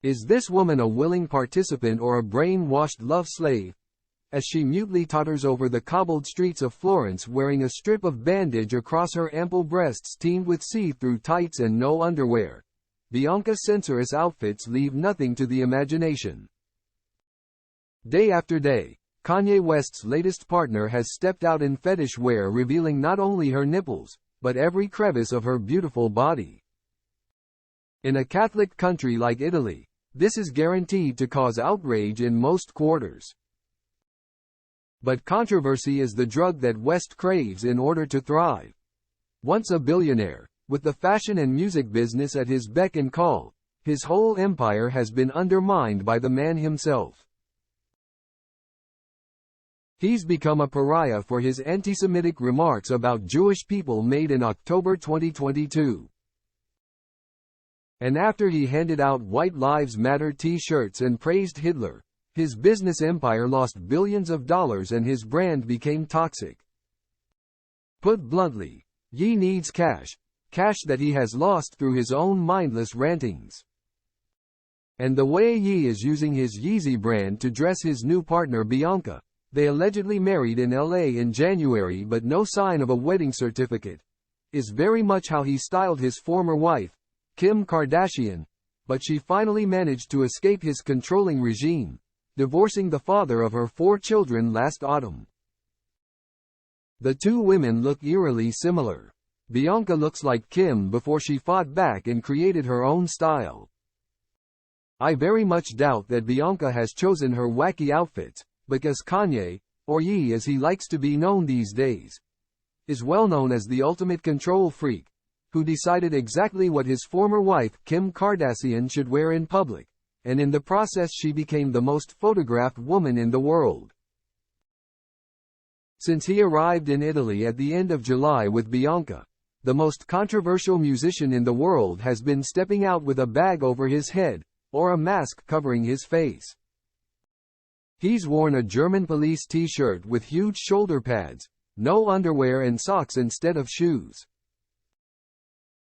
Is this woman a willing participant or a brainwashed love slave? As she mutely totters over the cobbled streets of Florence wearing a strip of bandage across her ample breasts teamed with see-through tights and no underwear, Bianca Censori's outfits leave nothing to the imagination. Day after day, Kanye West's latest partner has stepped out in fetish wear, revealing not only her nipples, but every crevice of her beautiful body. In a Catholic country like Italy, this is guaranteed to cause outrage in most quarters. But controversy is the drug that West craves in order to thrive. Once a billionaire, with the fashion and music business at his beck and call, his whole empire has been undermined by the man himself. He's become a pariah for his anti-Semitic remarks about Jewish people made in October 2022. And after he handed out White Lives Matter t-shirts and praised Hitler, his business empire lost billions of dollars and his brand became toxic. Put bluntly, Ye needs cash that he has lost through his own mindless rantings. And the way Ye is using his Yeezy brand to dress his new partner Bianca, they allegedly married in LA in January but no sign of a wedding certificate, is very much how he styled his former wife, Kim Kardashian, but she finally managed to escape his controlling regime, divorcing the father of her 4 children last autumn. The two women look eerily similar. Bianca looks like Kim before she fought back and created her own style. I very much doubt that Bianca has chosen her wacky outfits, because Kanye, or Ye as he likes to be known these days, is well known as the ultimate control freak, who decided exactly what his former wife Kim Kardashian should wear in public, and in the process she became the most photographed woman in the world. Since he arrived in Italy at the end of July with Bianca, the most controversial musician in the world has been stepping out with a bag over his head, or a mask covering his face. He's worn a German police t-shirt with huge shoulder pads, no underwear and socks instead of shoes.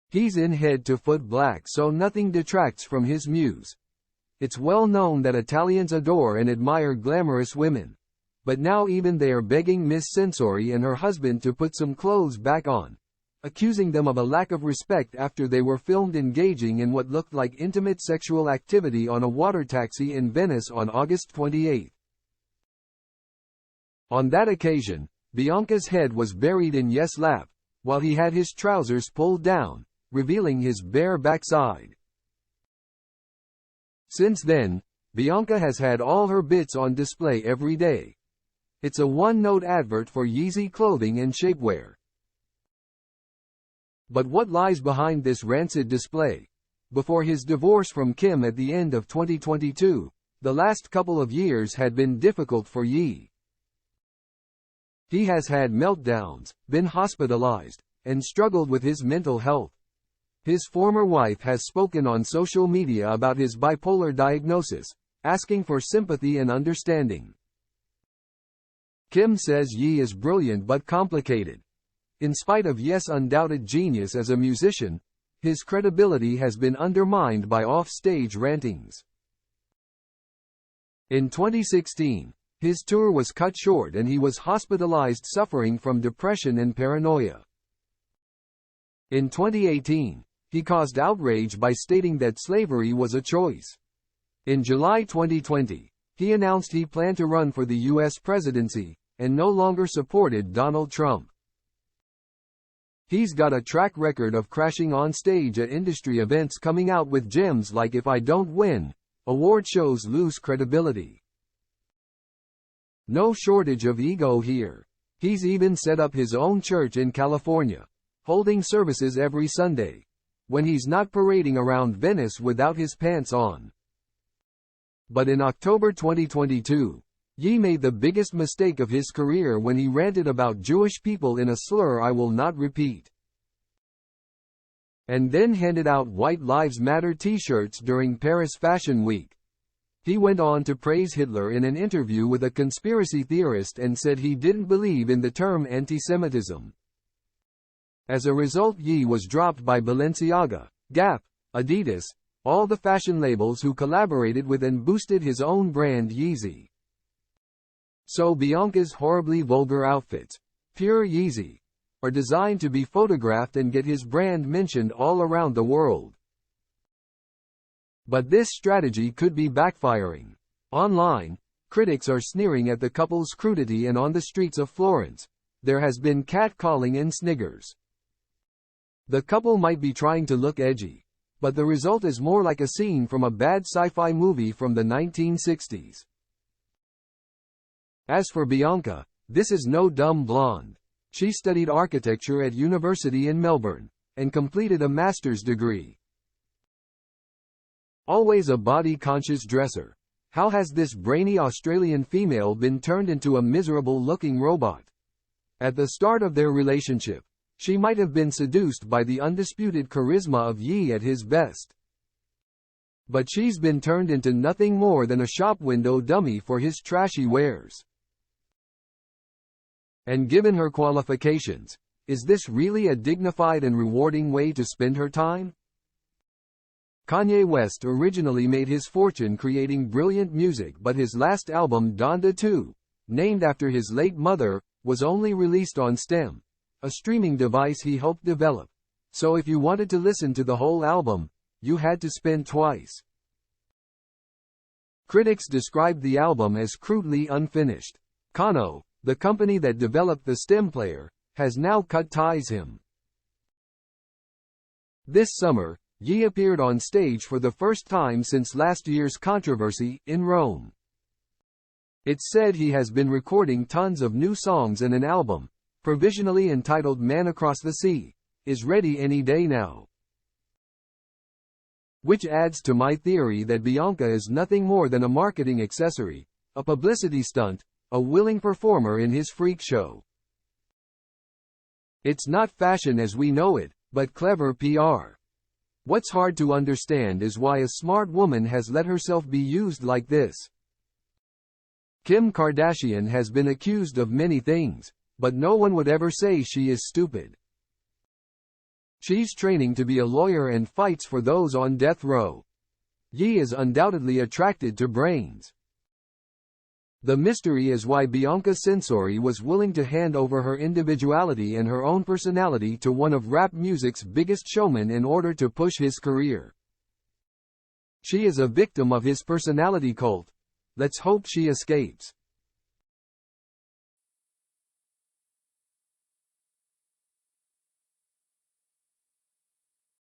He's in head-to-foot black so nothing detracts from his muse. It's well known that Italians adore and admire glamorous women, but now even they are begging Miss Censori and her husband to put some clothes back on, accusing them of a lack of respect after they were filmed engaging in what looked like intimate sexual activity on a water taxi in Venice on August 28. On that occasion, Bianca's head was buried in Ye's lap, while he had his trousers pulled down, revealing his bare backside. Since then, Bianca has had all her bits on display every day. It's a one-note advert for Yeezy clothing and shapewear. But what lies behind this rancid display? Before his divorce from Kim at the end of 2022, the last couple of years had been difficult for Ye. He has had meltdowns, been hospitalized, and struggled with his mental health. His former wife has spoken on social media about his bipolar diagnosis, asking for sympathy and understanding. Kim says Ye is brilliant but complicated. In spite of Ye's undoubted genius as a musician, his credibility has been undermined by off-stage rantings. In 2016, his tour was cut short and he was hospitalized suffering from depression and paranoia. In 2018, he caused outrage by stating that slavery was a choice. In July 2020, he announced he planned to run for the U.S. presidency, and no longer supported Donald Trump. He's got a track record of crashing on stage at industry events, coming out with gems like "If I don't win," award shows lose credibility. No shortage of ego here. He's even set up his own church in California, holding services every Sunday, when he's not parading around Venice without his pants on. But in October 2022, Ye made the biggest mistake of his career when he ranted about Jewish people in a slur I will not repeat. And then handed out White Lives Matter t-shirts during Paris Fashion Week. He went on to praise Hitler in an interview with a conspiracy theorist and said he didn't believe in the term anti-Semitism. As a result, Ye was dropped by Balenciaga, Gap, Adidas, all the fashion labels who collaborated with and boosted his own brand Yeezy. So Bianca's horribly vulgar outfits, pure Yeezy, are designed to be photographed and get his brand mentioned all around the world. But this strategy could be backfiring. Online, critics are sneering at the couple's crudity, and on the streets of Florence, there has been catcalling and sniggers. The couple might be trying to look edgy, but the result is more like a scene from a bad sci-fi movie from the 1960s. As for Bianca, this is no dumb blonde. She studied architecture at university in Melbourne, and completed a master's degree. Always a body-conscious dresser, how has this brainy Australian female been turned into a miserable-looking robot? At the start of their relationship, she might have been seduced by the undisputed charisma of Ye at his best. But she's been turned into nothing more than a shop window dummy for his trashy wares. And given her qualifications, is this really a dignified and rewarding way to spend her time? Kanye West originally made his fortune creating brilliant music, but his last album Donda 2, named after his late mother, was only released on STEM, a streaming device he helped develop. So if you wanted to listen to the whole album, you had to spend twice. Critics described the album as crudely unfinished. Kano, the company that developed the STEM player, has now cut ties him. This summer, Ye appeared on stage for the first time since last year's controversy, in Rome. It's said he has been recording tons of new songs, and an album, provisionally entitled Man Across the Sea, is ready any day now. Which adds to my theory that Bianca is nothing more than a marketing accessory, a publicity stunt, a willing performer in his freak show. It's not fashion as we know it, but clever PR. What's hard to understand is why a smart woman has let herself be used like this. Kim Kardashian has been accused of many things, but no one would ever say she is stupid. She's training to be a lawyer and fights for those on death row. Ye is undoubtedly attracted to brains. The mystery is why Bianca Censori was willing to hand over her individuality and her own personality to one of rap music's biggest showmen in order to push his career. She is a victim of his personality cult. Let's hope she escapes.